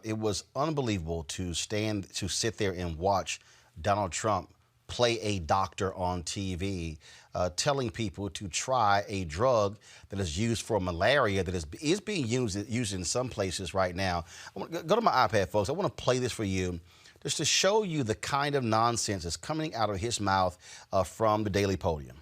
it was unbelievable to sit there and watch Donald Trump play a doctor on TV, telling people to try a drug that is used for malaria that is being used in some places right now. Go to my iPad, folks. I want to play this for you, just to show you the kind of nonsense that's coming out of his mouth from the Daily Podium.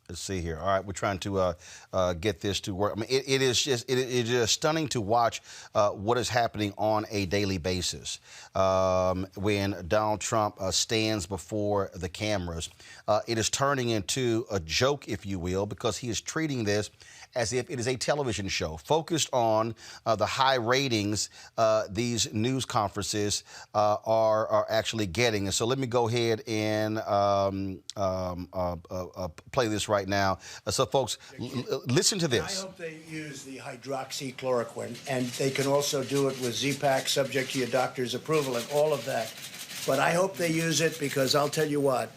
Let's see here. All right, we're trying to get this to work. I mean, it is just stunning to watch what is happening on a daily basis when Donald Trump stands before the cameras. It is turning into a joke, if you will, because he is treating this as if it is a television show focused on the high ratings these news conferences are actually getting. And so let me go ahead and play this right now. So, folks, listen to this. I hope they use the hydroxychloroquine, and they can also do it with Z-Pak, subject to your doctor's approval and all of that. But I hope they use it because I'll tell you what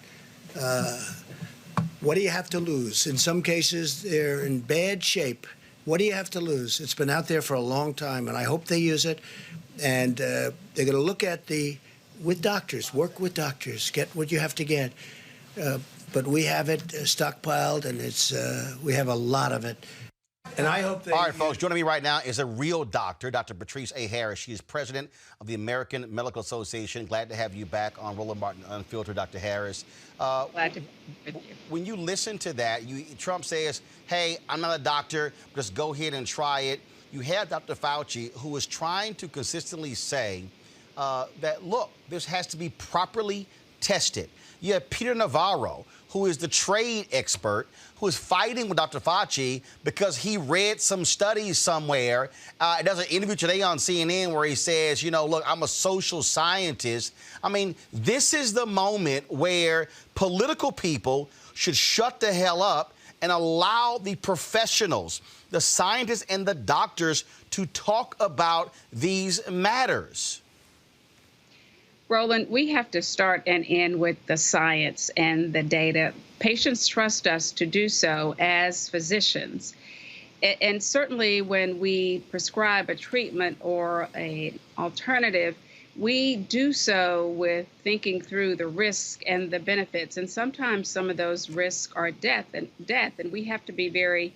do you have to lose? In some cases, they're in bad shape. What do you have to lose? It's been out there for a long time, and I hope they use it. And they're going to look at with doctors, work with doctors, get what you have to get. But we have it stockpiled, and we have a lot of it. And I hope they... All right, folks, joining me right now is a real doctor, Dr. Patrice A. Harris. She is president of the American Medical Association. Glad to have you back on Roland Martin Unfiltered, Dr. Harris. Glad to be with you. When you listen to that, Trump says, hey, I'm not a doctor, just go ahead and try it. You have Dr. Fauci, who is trying to consistently say that, look, this has to be properly tested. You have Peter Navarro, who is the trade expert, who is fighting with Dr. Fauci because he read some studies somewhere. Does an interview today on CNN where he says, you know, look, I'm a social scientist. I mean, this is the moment where political people should shut the hell up and allow the professionals, the scientists and the doctors, to talk about these matters. Roland, we have to start and end with the science and the data. Patients trust us to do so as physicians. And certainly when we prescribe a treatment or an alternative, we do so with thinking through the risks and the benefits. And sometimes some of those risks are death, and we have to be very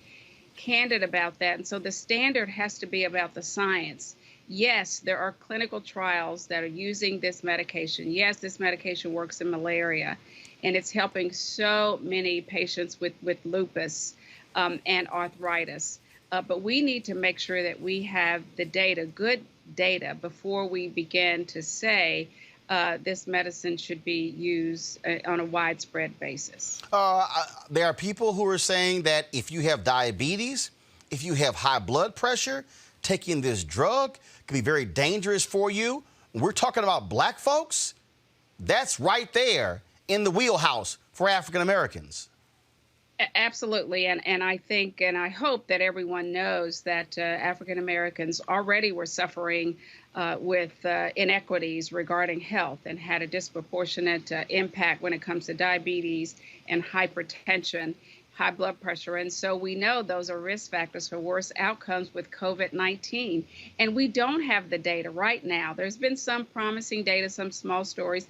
candid about that. And so the standard has to be about the science. Yes, there are clinical trials that are using this medication. Yes, this medication works in malaria, and it's helping so many patients with lupus and arthritis. But we need to make sure that we have the data, good data, before we begin to say this medicine should be used on a widespread basis. There are people who are saying that if you have diabetes, if you have high blood pressure, taking this drug can be very dangerous for you. We're talking about black folks. That's right there in the wheelhouse for African Americans. Absolutely. And I think and I hope that everyone knows that African Americans already were suffering with inequities regarding health and had a disproportionate impact when it comes to diabetes and hypertension, high blood pressure. And so we know those are risk factors for worse outcomes with COVID-19. And we don't have the data right now. There's been some promising data, some small stories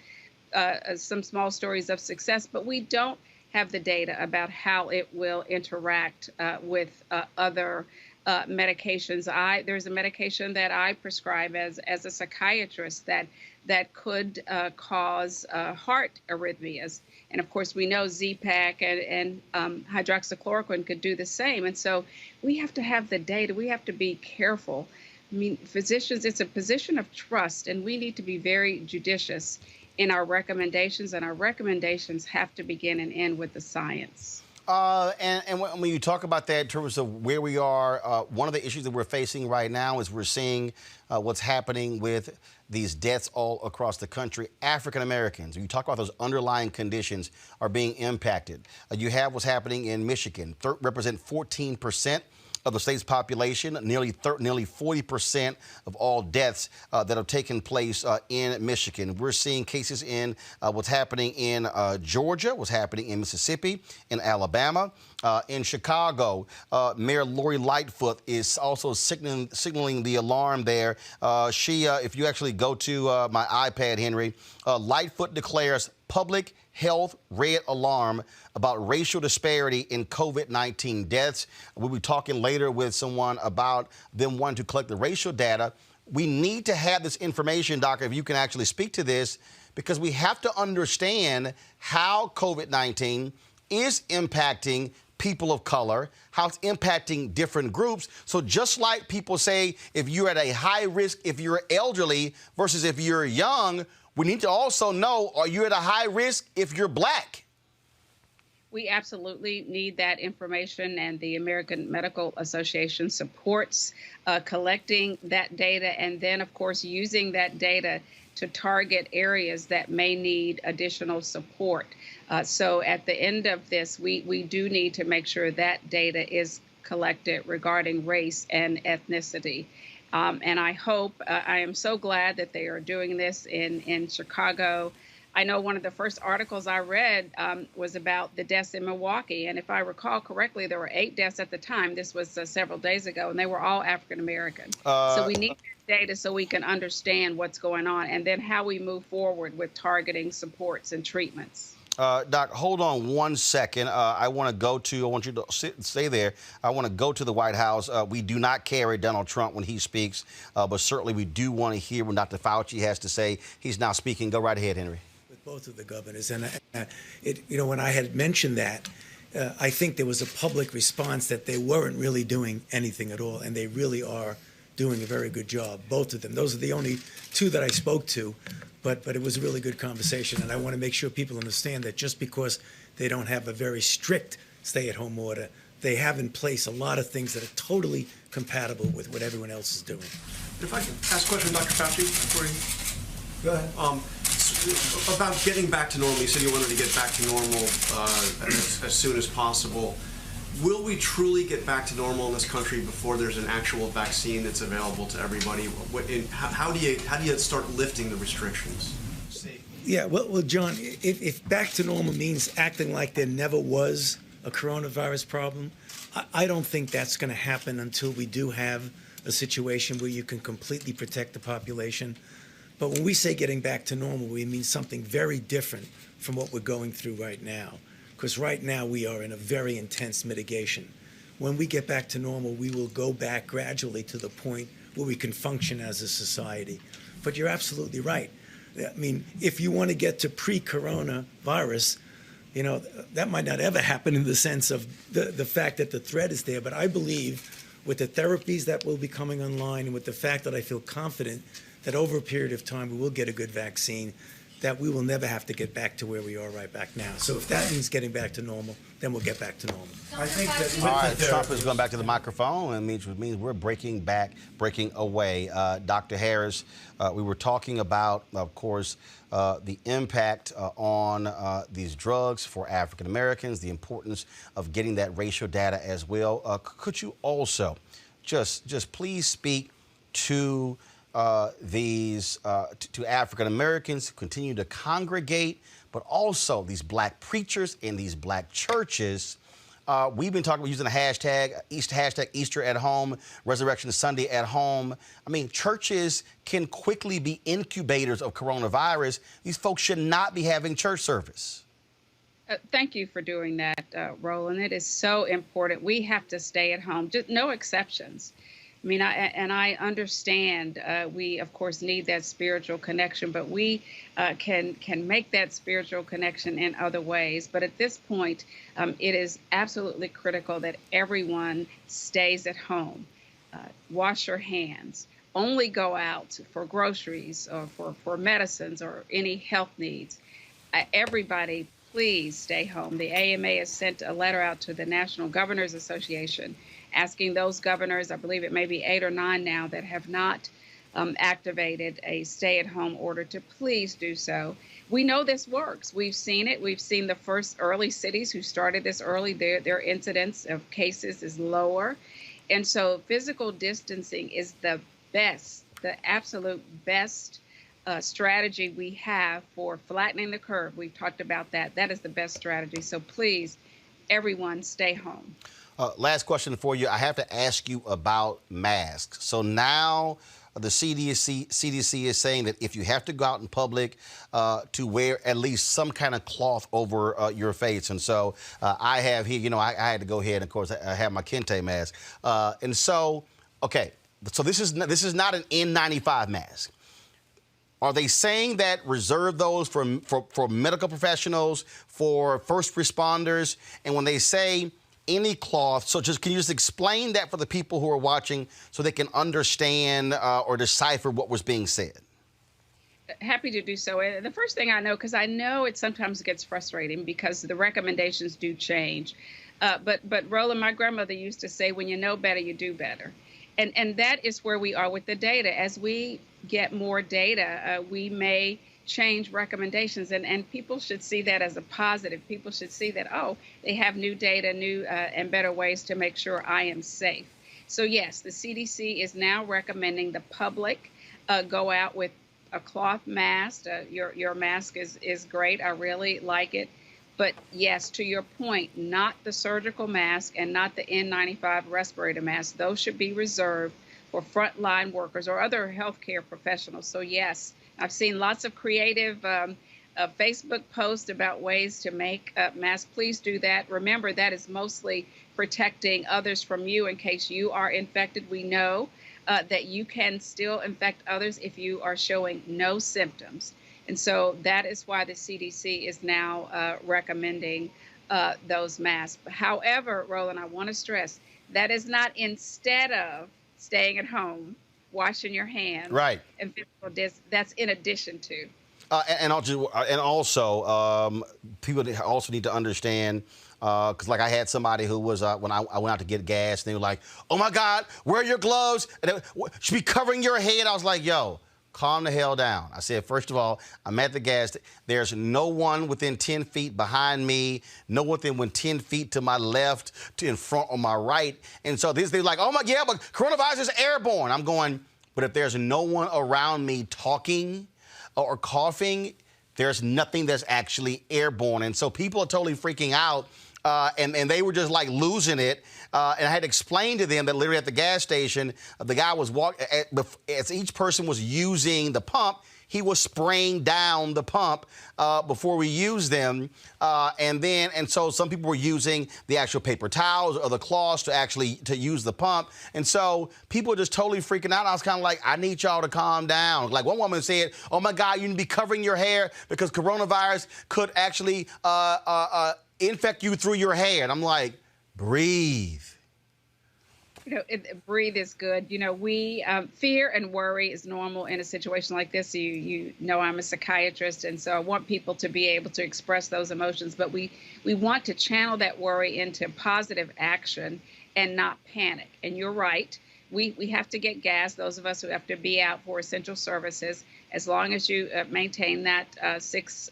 of success, but we don't have the data about how it will interact with other medications. There's a medication that I prescribe as a psychiatrist that could cause heart arrhythmias. And of course, we know Z-Pak and hydroxychloroquine could do the same. And so we have to have the data. We have to be careful. I mean, physicians, it's a position of trust, and we need to be very judicious in our recommendations, and our recommendations have to begin and end with the science. And when you talk about that in terms of where we are, one of the issues that we're facing right now is we're seeing what's happening with these deaths all across the country. African Americans, when you talk about those underlying conditions, are being impacted. You have what's happening in Michigan, represent 14% of the state's population, nearly 40% of all deaths that have taken place in Michigan. We're seeing cases in what's happening in Georgia, what's happening in Mississippi, in Alabama. In Chicago, Mayor Lori Lightfoot is also signaling the alarm there. If you actually go to my iPad, Henry, Lightfoot declares public health red alarm about racial disparity in COVID-19 deaths. We'll be talking later with someone about them wanting to collect the racial data. We need to have this information, Doctor, if you can actually speak to this, because we have to understand how COVID-19 is impacting people of color, how it's impacting different groups. So just like people say, if you're at a high risk, if you're elderly versus if you're young, we need to also know, are you at a high risk if you're Black? We absolutely need that information, and the American Medical Association supports collecting that data and then, of course, using that data to target areas that may need additional support. So at the end of this, we do need to make sure that data is collected regarding race and ethnicity. And I am so glad that they are doing this in Chicago. I know one of the first articles I read was about the deaths in Milwaukee. And if I recall correctly, there were 8 deaths at the time. This was several days ago, and they were all African American. So we need data so we can understand what's going on and then how we move forward with targeting supports and treatments. Doc, hold on one second. I want you to stay there. I want to go to the White House. We do not carry Donald Trump when he speaks, but certainly we do want to hear what Dr. Fauci has to say. He's now speaking. Go right ahead, Henry. With both of the governors. And, when I had mentioned that, I think there was a public response that they weren't really doing anything at all, and they really are doing a very good job, both of them. Those are the only 2 that I spoke to. But it was a really good conversation, and I want to make sure people understand that just because they don't have a very strict stay-at-home order, they have in place a lot of things that are totally compatible with what everyone else is doing. If I could ask a question, Dr. Fauci, before you... Go ahead. About getting back to normal, you said you wanted to get back to normal as soon as possible. Will we truly get back to normal in this country before there's an actual vaccine that's available to everybody? How do you start lifting the restrictions? Yeah, well, John, if back to normal means acting like there never was a coronavirus problem, I don't think that's going to happen until we do have a situation where you can completely protect the population. But when we say getting back to normal, we mean something very different from what we're going through right now. Because right now we are in a very intense mitigation. When we get back to normal, we will go back gradually to the point where we can function as a society. But you're absolutely right. I mean, if you want to get to pre-coronavirus, that might not ever happen in the sense of the fact that the threat is there. But I believe with the therapies that will be coming online and with the fact that I feel confident that over a period of time we will get a good vaccine, that we will never have to get back to where we are right back now. So if that means getting back to normal, then we'll get back to normal. I think that all right, Trump is going back to the microphone, and which means we're breaking away. Dr. Harris, we were talking about, of course, the impact on these drugs for African Americans, the importance of getting that racial data as well. Could you also just please speak to to African Americans who continue to congregate, but also these Black preachers in these Black churches? We've been talking about using the hashtag Easter at home, Resurrection Sunday at home. I mean, churches can quickly be incubators of coronavirus. These folks should not be having church service. Thank you for doing that, Roland. It is so important. We have to stay at home, just no exceptions. I mean, I understand we, of course, need that spiritual connection, but we can make that spiritual connection in other ways. But at this point, it is absolutely critical that everyone stays at home. Wash your hands. Only go out for groceries or for medicines or any health needs. Everybody, please stay home. The AMA has sent a letter out to the National Governors Association asking those governors, I believe it may be 8 or 9 now, that have not activated a stay-at-home order to please do so. We know this works. We've seen it. We've seen the first early cities who started this early. Their incidence of cases is lower. And so physical distancing is the absolute best strategy we have for flattening the curve. We've talked about that. That is the best strategy. So please, everyone, stay home. Last question for you. I have to ask you about masks. So now the CDC is saying that if you have to go out in public, to wear at least some kind of cloth over your face. And so I have here, I had to go ahead and, of course, I have my Kente mask. And so, okay, so this is not an N95 mask. Are they saying that reserve those for medical professionals, for first responders? And when they say any cloth, so can you just explain that for the people who are watching so they can understand or decipher what was being said? Happy to do so. And the first thing I know, because I know it sometimes gets frustrating because the recommendations do change. But Roland, my grandmother used to say, when you know better, you do better. And that is where we are with the data. As we get more data, we may change recommendations, and people should see that as a positive. People should see that, oh, they have new data, new and better ways to make sure I am safe. So yes, the CDC is now recommending the public go out with a cloth mask. Your mask is great. I really like it. But yes, to your point, not the surgical mask and not the N95 respirator mask. Those should be reserved for frontline workers or other healthcare professionals. So yes, I've seen lots of creative Facebook posts about ways to make masks. Please do that. Remember, that is mostly protecting others from you in case you are infected. We know that you can still infect others if you are showing no symptoms. And so that is why the CDC is now recommending those masks. However, Roland, I want to stress that is not instead of staying at home, washing your hands, right, and physical distance. That's in addition to. And also, people also need to understand, because like I had somebody who was, when I went out to get gas, and they were like, oh my God, where are your gloves? And they should be covering your head. I was like, yo, calm the hell down. I said, first of all, I'm at the gas. There's no one within 10 feet behind me, no one within 10 feet to my left, to in front or my right. And so they're like, oh my, yeah, but coronavirus is airborne. I'm going, but if there's no one around me talking or coughing, there's nothing that's actually airborne. And so people are totally freaking out. And they were just like losing it. And I had to explain to them that literally at the gas station, the guy was walking, as each person was using the pump, he was spraying down the pump before we used them. And so some people were using the actual paper towels or the cloths to use the pump. And so people were just totally freaking out. I was kind of like, I need y'all to calm down. Like one woman said, oh my God, you need to be covering your hair because coronavirus could actually infect you through your hair. And I'm like, breathe. Breathe is good. We fear and worry is normal in a situation like this. You know, I'm a psychiatrist, and so I want people to be able to express those emotions. But we want to channel that worry into positive action and not panic. And you're right. We have to get gas. Those of us who have to be out for essential services, as long as you maintain that 6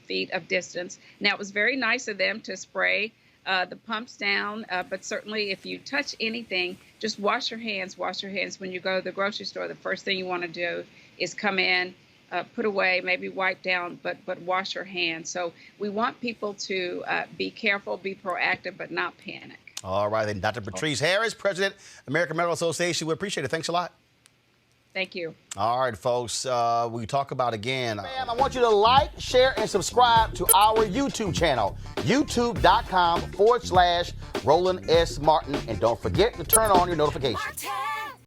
feet of distance. Now, it was very nice of them to spray the pumps down, but certainly if you touch anything, just wash your hands. Wash your hands when you go to the grocery store. The first thing you want to do is come in, put away, maybe wipe down, but wash your hands. So we want people to be careful, be proactive, but not panic. All right, then Dr. Patrice Harris, President, American Medical Association. We appreciate it. Thanks a lot. Thank you. All right, folks, we talk about again. Ma'am, I want you to like, share, and subscribe to our YouTube channel, youtube.com/Roland S. Martin. And don't forget to turn on your notifications.